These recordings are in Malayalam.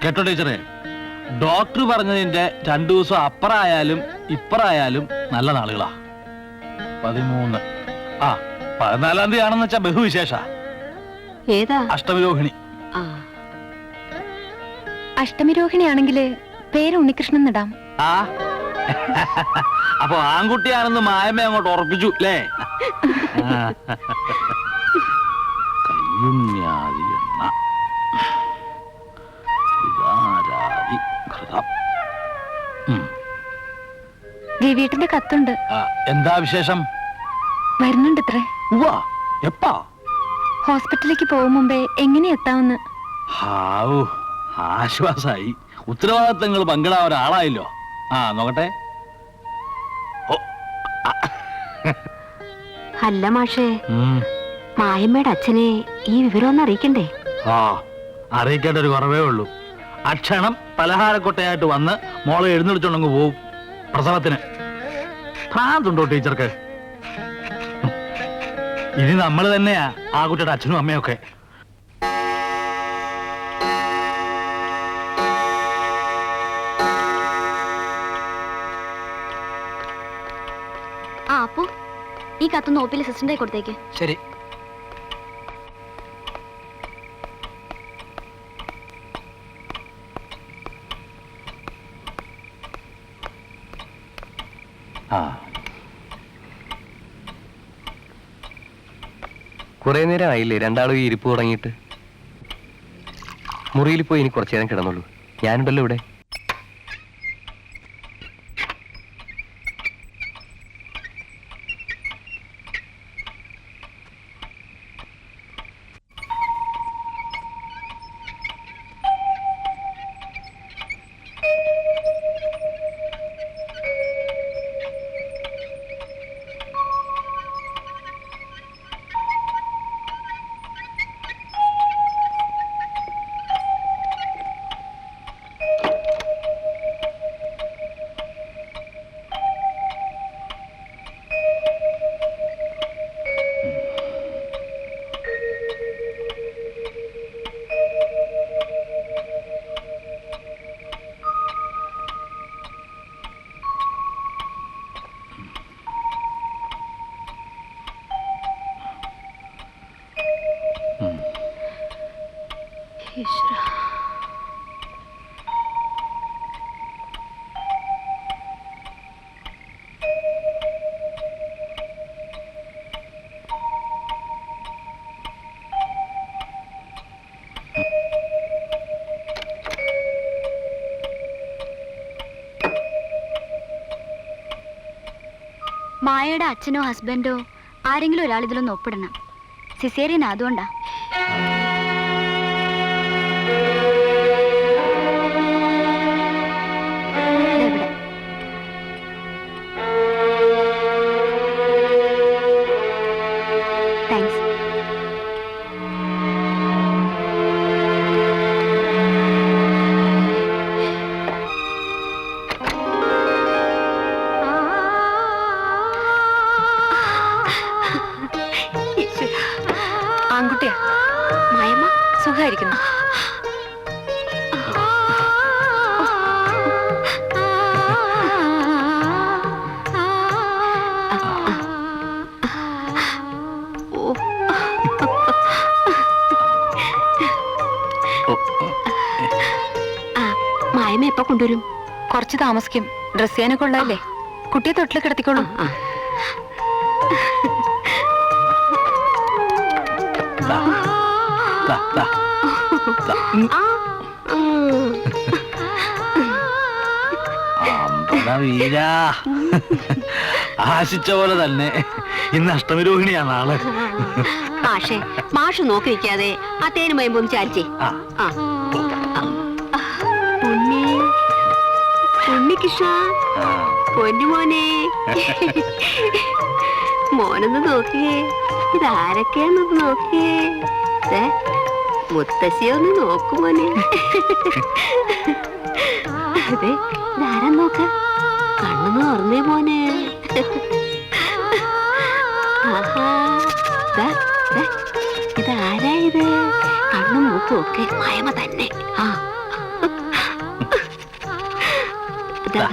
കേട്ടോ ടീച്ചറെ, ഡോക്ടർ പറഞ്ഞതിന്റെ 2 ദിവസം അപ്പറായാലും ഇപ്പറായാലും നല്ല നാളുകളാ. 13 ആ 14-ാം തീയതി ആണെന്ന് വെച്ചാ ബഹുവിശേഷ. ഏതാ? അഷ്ടമിരോഹിണി. അഷ്ടമിരോഹിണി ആണെങ്കില് പേര് ഉണ്ണികൃഷ്ണൻ ഇടാം. ആ അപ്പൊ ആൺകുട്ടിയാണെന്ന് മായമ്മ അങ്ങോട്ട് ഉറപ്പിച്ചു അല്ലേ? കയ്യുണ്യാദി എണ്ണ വികാരാദി ഘൃതം. രവിയേട്ടന്റെ കത്തുണ്ട്. എന്താ വിശേഷം? വരുന്നുണ്ട് ഇത്രേ. എപ്പാ? ഹോസ്പിറ്റലിലേക്ക് പോകും മുമ്പേ എങ്ങനെ എത്താമെന്ന്. ഹാവൂ, ആശ്വാസായി. ഉത്തരവാദിത്തങ്ങൾ പങ്കിടാൻ ഒരാളായല്ലോ. നോക്കട്ടെ. അല്ല മാഷേ, മായമ്മയുടെ അച്ഛനെ ഈ വിവരം ഒന്ന് അറിയിക്കണ്ടേ? അറിയിക്കേണ്ട ഒരു കുറവേ ഉള്ളൂ. അക്ഷണം പലഹാരക്കൊട്ടയായിട്ട് വന്ന് മോളെ എഴുന്നള്ളിച്ചോണ്ടങ്ങ് പോവും പ്രസവത്തിന്. ഭ്രാന്തുണ്ടോ ടീച്ചർക്ക്? ഇനി നമ്മൾ തന്നെയാ ആ കുട്ടിയുടെ അച്ഛനും അമ്മയൊക്കെ. അപ്പോ ഈ കത്തൊന്ന് ഓഫീസിൽ അസിസ്റ്റന്റായി കൊടുത്തേക്ക്. ശരി. കുറെ നേരം ആയില്ലേ രണ്ടാളും ഈ ഇരിപ്പ് തുടങ്ങിയിട്ട്? മുറിയിൽ പോയി ഇനി കുറച്ചു നേരം കിടന്നുള്ളൂ. ഞാനുണ്ടല്ലോ ഇവിടെ. മായയുടെ അച്ഛനോ ഹസ്ബൻഡോ ആരെങ്കിലും ഒരാൾ ഇതിലൊന്ന് ഒപ്പിടണം. സിസേറിയൻ അതുകൊണ്ടാ. താങ്ക്സ്. ആൺകുട്ടിയാ. മായമ്മ സുഖായിരിക്കുന്നു. മായമ്മ എപ്പോ കൊണ്ടുവരും? കുറച്ച് താമസിക്കും. ഡ്രസ് ചെയ്യാനൊക്കെ ഉള്ളതല്ലേ. കുട്ടിയെ തൊട്ടിൽ കിടത്തിക്കോളൂ. ആശിച്ച പോലെ തന്നെ ഇന്ന് അഷ്ടമിരോഹിണിയാണ് ആള്. മാഷേ, മാഷ് നോക്കി വെക്കാതെ ആ തേന് മയമ്പൊന്ന് ചാരിച്ചേ. ഉണ്ണികൃഷ്ണ, പൊന്നുമോനെ, മോനൊന്ന് നോക്കിയേ. ഇതാരൊക്കെയാന്നൊന്ന് നോക്കിയേ. മുത്തശ്ശിയൊന്ന് നോക്കുമോനെ. അതെ, ഇതാരാ നോക്ക. കണ്ണൊന്ന് തുറന്നേ മോനെ. ഇതാരാ ഇത്? കണ്ണും മൂക്കും ഒക്കെ മായമ തന്നെ.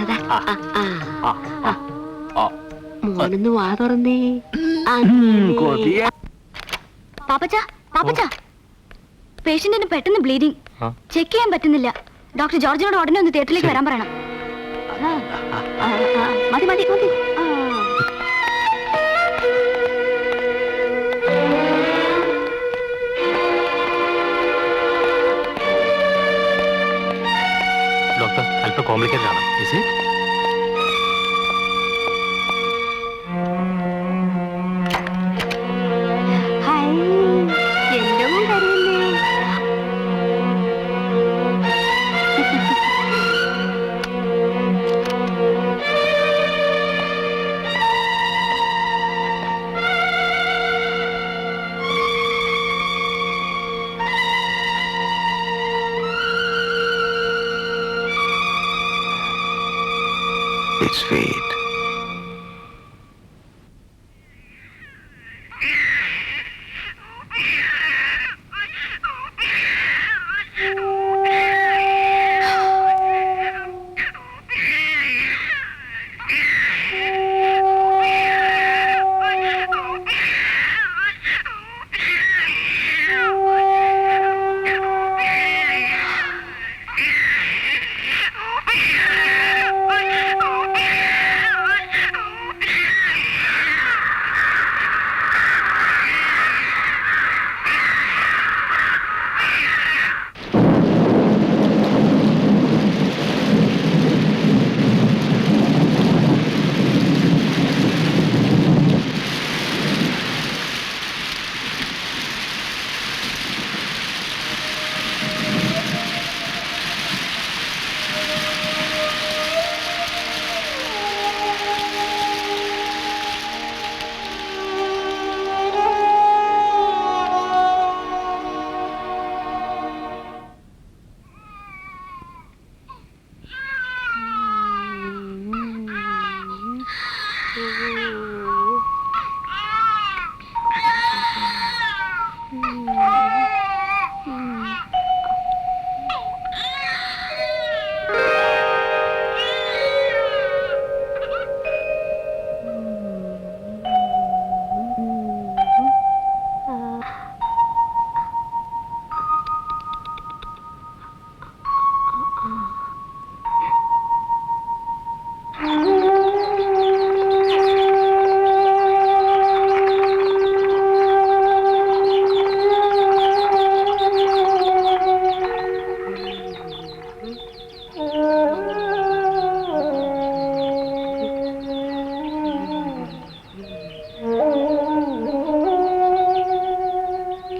ദാ. ആ. ആ, ആ. ആ, ആ. മോനൊന്ന് വാ തുറന്നേ. കൊതിയ. പാപ്പച്ച പാപ്പച്ച പേഷ്യന്റിന് പെട്ടെന്ന് ബ്ലീഡിംഗ് ആ. ചെക്ക് ചെയ്യാൻ പറ്റുന്നില്ല. ഡോക്ടർ ജോർജിനോട് ഉടനെ ഒന്ന് തിയേറ്ററിലേക്ക് ശരി. വരാൻ പറയണം. ആ, ആ, ആ, മതി മതി മതി. ആ. ഡോക്ടർ അല്പം കോംപ്ലിക്കേറ്റഡ് ആണ്. Is it? ഹായ്, എന്റെ മോൻ കരയുന്നേ. It's fate.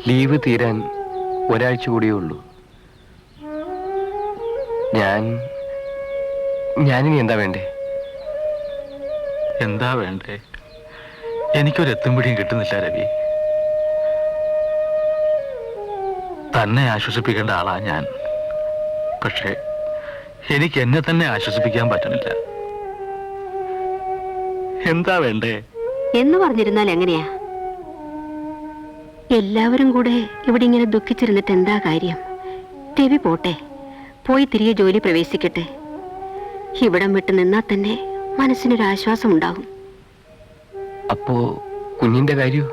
ലീവ് തീരാൻ ഒരാഴ്ച കൂടിയേ ഉള്ളൂ. ഞാനിനി എന്താ വേണ്ടേ? എന്താ വേണ്ടേ? എനിക്കൊരു എത്തും പിടിയും കിട്ടുന്നില്ല രവി. തന്നെ ആശ്വസിപ്പിക്കേണ്ട ആളാ ഞാൻ. പക്ഷേ എനിക്ക് എന്നെ തന്നെ ആശ്വസിപ്പിക്കാൻ പറ്റുന്നില്ല. എന്താ വേണ്ടേ? എന്ന് പറഞ്ഞിരുന്നാൽ എങ്ങനെയാ? എല്ലാവരും കൂടെ ഇവിടെ ഇങ്ങനെ ദുഃഖിച്ചിരുന്നിട്ട് എന്താ കാര്യം? രവി പോട്ടെ, പോയി തിരികെ ജോലി പ്രവേശിക്കട്ടെ. ഇവിടം വിട്ട് നിന്നാൽ തന്നെ മനസ്സിനൊരു ആശ്വാസം ഉണ്ടാകും. അപ്പോ കുഞ്ഞിന്റെ കാര്യോ?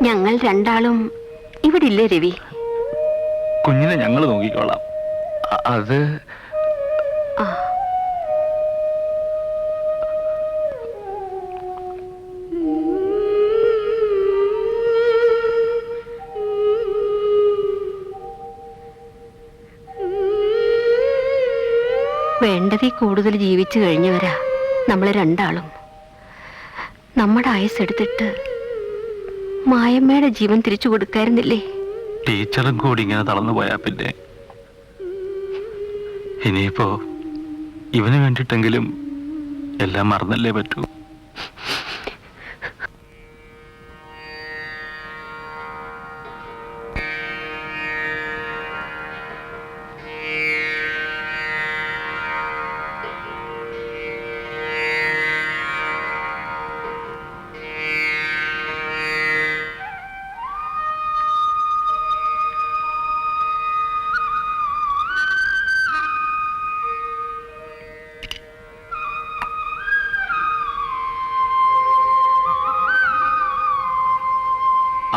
ഞങ്ങൾ രണ്ടാളും ഇവിടെ ഇല്ലേ രവി? കുഞ്ഞിനെ ഞങ്ങൾ നോക്കിക്കോളാം. അത് ആ, വേണ്ടതിൽ കൂടുതൽ ജീവിച്ചു കഴിഞ്ഞവരാ നമ്മൾ രണ്ടാളും. നമ്മുടെ ആയുസ്സെടുത്തിട്ട് മായമ്മയുടെ ജീവൻ തിരിച്ചു കൊടുക്കായിരുന്നില്ലേ? ടീച്ചറും കൂടി ഇങ്ങനെ തളർന്നു പോയാ പിന്നെ ഇനിയിപ്പോ ഇവന് വേണ്ടിട്ടെങ്കിലും എല്ലാം മറന്നല്ലേ പറ്റൂ.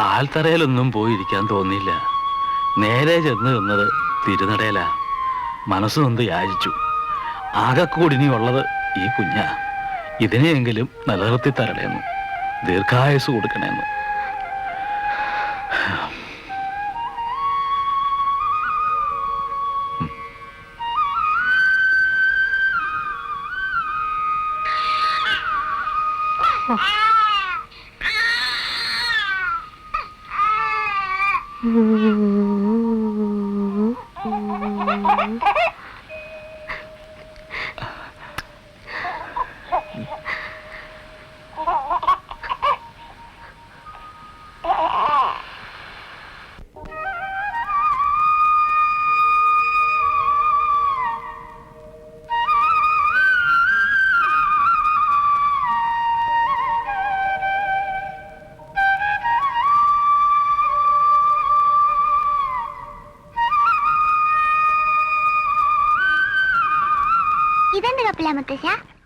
ആൽത്തറയിലൊന്നും പോയിരിക്കാൻ തോന്നിയില്ല. നേരെ ചെന്ന് നിന്നത് തിരുനടയിലാ. മനസ്സ് നൊന്ത് യാചിച്ചു. ആകെക്കൂടി ഇനി ഉള്ളത് ഈ കുഞ്ഞ. ഇതിനെയെങ്കിലും നിലനിർത്തി തരണേന്ന്, ദീർഘായുസ് കൊടുക്കണേന്ന്.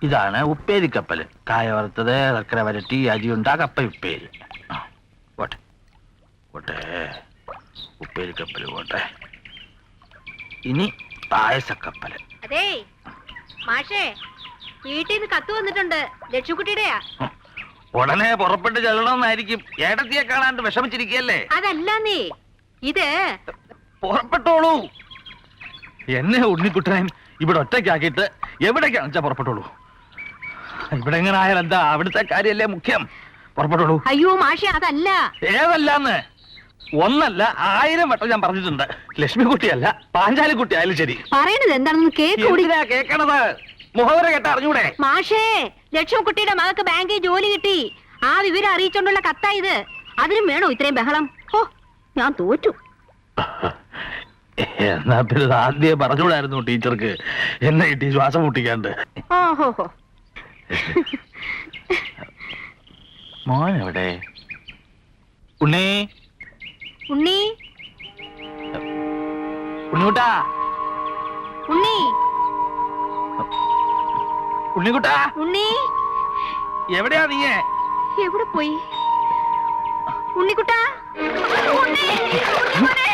ഇതാണ് ഉപ്പേരിക്കപ്പല്. കായ വറുത്തത്, ശർക്കര വരട്ടി, അരിയുണ്ട, കപ്പ ഉപ്പേരി. പോട്ടെ പോട്ടെ, ഉപ്പേരിക്കപ്പല് പോട്ടെ. ഇനി പായസക്കപ്പല്. അതെ മാഷേ, വീട്ടിൽ നിന്ന് കത്ത് വന്നിട്ടുണ്ട്. ലക്ഷ്മിക്കുട്ടിയുടെയാ. ഉടനെ പുറപ്പെട്ട് ചെല്ലണമെന്നായിരിക്കും. ഏടത്തിയെ കാണാണ്ട് വിഷമിച്ചിരിക്കല്ലേ? അതല്ലാന്നേ, ഇത് പുറപ്പെട്ടോളൂ. എന്നെ ഉണ്ണിക്കുട്ടൻ ഇവിടെ ഒറ്റയ്ക്കാക്കിയിട്ട് എവിടേക്കാണെന്ന് വെച്ചാ പുറപ്പെട്ടോളൂ. ഇവിടെ എങ്ങനെ ആയാലും എന്താ, അവിടുത്തെ കാര്യല്ലേ മുഖ്യം. പുറപ്പെട്ടോളൂ. അയ്യോ മാഷേ, അതല്ല. ഏതല്ലാന്ന് ഒന്നല്ല 1000 വട്ടം ഞാൻ പറഞ്ഞിട്ടുണ്ട്. ലക്ഷ്മിക്കുട്ടിയല്ല, പാഞ്ചാലിക്കുട്ടി ആയാലും ശരി. പറയണത് എന്താണെന്ന് എന്തിനാ കേക്കണത്? മുഖവര കേട്ട അറിഞ്ഞൂടെ? മാഷേ, ലക്ഷ്മിക്കുട്ടിയുടെ മകൾക്ക് ബാങ്കിൽ ജോലി കിട്ടി. ആ വിവരം അറിയിച്ചോണ്ടുള്ള കത്താ ഇത്. അതിനും വേണോ ഇത്രയും ബഹളം? ഓ, ഞാൻ തോറ്റു. എന്നാ പിന്നെ ആദ്യം പറഞ്ഞൂടായിരുന്നു ടീച്ചർക്ക് എന്നെ കിട്ടി ശ്വാസം മുട്ടിക്കാണ്ട്. ഓഹോ, മോൻ എവിടെ? ഉണ്ണി, ഉണ്ണി, ഉണ്ണിക്കുട്ടാ, ഉണ്ണി, ഉണ്ണിക്കുട്ടാ, ഉണ്ണി, എവിടെയാ നീ? എവിടെ പോയി ഉണ്ണിക്കുട്ടാ? ഉണ്ണി, ഉണ്ണിമോനെ.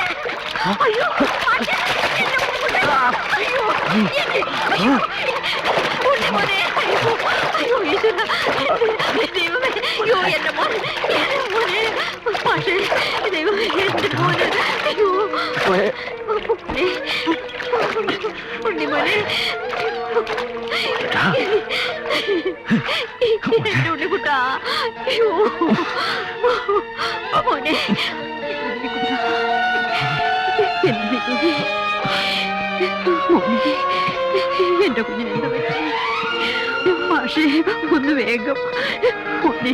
അയ്യോ, മാഷേ, എന്നെ ഉണ്ണിക്കുട്ടാ. അയ്യോ, അയ്യോ, ഉണ്ണിമോനെ. അയ്യോ, ഈശ്വരാ. ദൈവമേ, അയ്യോ, എന്റെ മോനെ, എന്റെ മോനെ. മാഷേ, ദൈവമേ, എന്റെ മോനെ. അയ്യോ, ഉണ്ണിമോനെ. എന്റെ ഉണ്ണിക്കുട്ടാ. അയ്യോ, മോനെ. മോനെ, എന്റെ കുഞ്ഞിന് എന്താ പറ്റി? മാഷേ, ഒന്ന് വേഗം. മോനെ.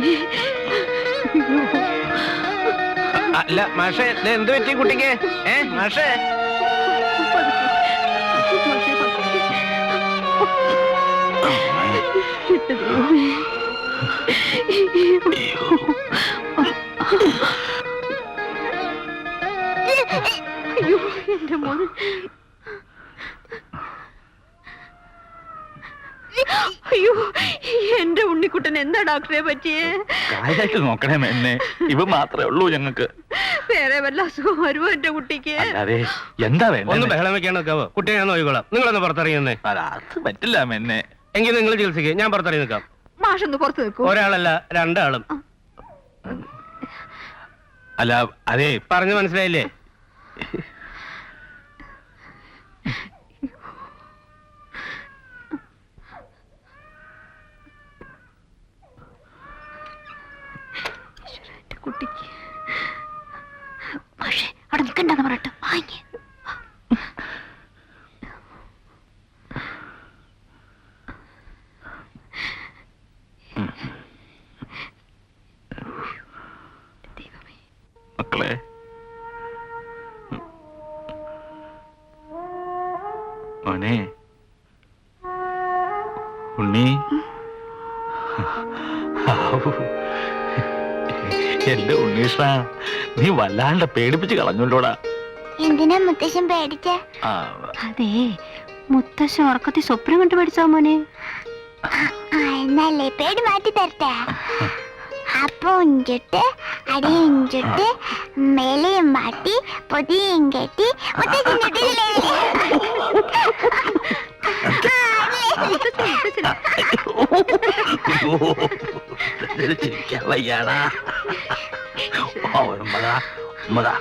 അല്ല മാഷേ, എന്ത് പറ്റി കുട്ടിക്ക്? മാഷേ, അയ്യോ, എന്റെ മോനെ. അയ്യോ, എന്റെ ഉണ്ണിക്കുട്ടൻ എന്താ ഡോക്ടറെ പറ്റിയേ? കാര്യമായിട്ട് നോക്കണേ എന്നെ. ഇവ മാത്രമേ ഉള്ളൂ ഞങ്ങൾക്ക്. വേറെ വല്ല അസുഖം വരുമോ എന്റെ കുട്ടിക്ക്? അതെ, എന്താ വേണ്ട? ഒന്ന് ബഹളം വെക്കാൻ നിൽക്കാവോ? കുട്ടിയെ ഞാൻ നോക്കിക്കോളാം. നിങ്ങളൊന്ന് പുറത്തിറങ്ങിയെന്നേ. അത് പറ്റില്ല എന്നെ. എങ്കിൽ നിങ്ങൾ ചികിത്സിക്ക്, ഞാൻ പുറത്തിറങ്ങി നിൽക്കാം. മാഷൊന്ന് പുറത്ത് നിൽക്കൂ. ഒരാളല്ല, 2 ആളും. അല്ല അതെ, പറഞ്ഞു മനസ്സിലായില്ലേ? കുട്ടിക്ക് മാഷേ, അവിടെ നിൽക്കണ്ടെന്ന് പറയട്ടെ. വാങ്ങി മക്കളെ, മോനെ, ഉണ്ണി, എന്റെ ഉണ്ണീഷ്ണ, നീ വല്ലാണ്ട് പേടിപ്പിച്ച് കളഞ്ഞല്ലോടാ. എന്തിനാ മുത്തശ്ശൻ പേടിച്ച? അതെ, മുത്തശ്ശൻ ഉറക്കത്തിൽ സ്വപ്നം കണ്ടു പഠിച്ചോ മോനെ. എന്നല്ലേ പേടി മാറ്റി തരട്ടെ? അപ്പം ചുട്ട് അടിയും ചുട്ട് മേലയും മാട്ടി പൊതിയും കെട്ടി ചിരിക്കാൻ വയ്യാടാ. ഉമ്മതാ ഉമ്മതാ